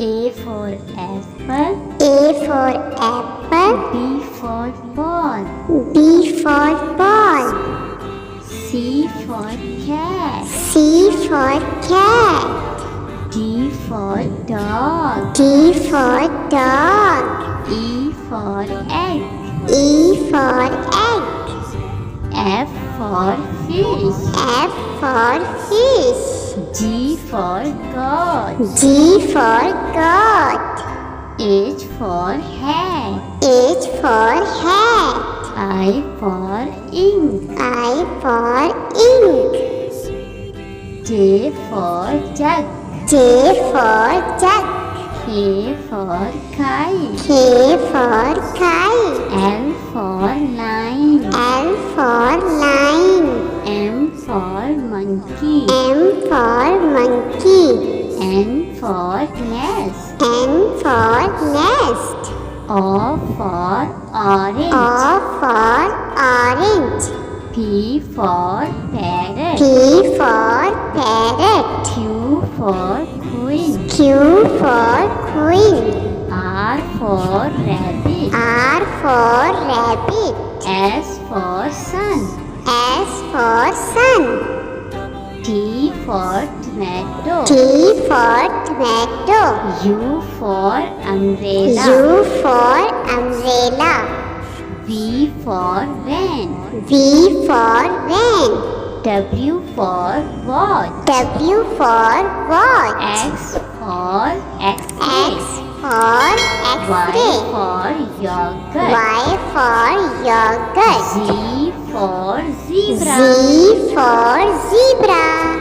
A for apple. A for apple. B for ball. B for ball. C for cat. C for cat. D for dog. D for dog. E for egg. E for egg. F for fish. F for fish. G for goat. G for goat. H for hat. H for hat. I for ink. I for ink. J for jug. J for jug. K for kite. K for kite. L for line. L for line. M for monkey. M for monkey. N for nest. N for nest. O for orange. O for orange. P for parrot. P for parrot. Q for queen. Q for queen. R for rabbit. R for rabbit. S for sun. S for sun. T for tomato. T for tomato. U for umbrella. U for umbrella. V for van. V for van. W for watch. W for watch. X for X X-ray. for Y X-ray. for yogurt. Y for yogurt. Z for zebra. Z for zebra.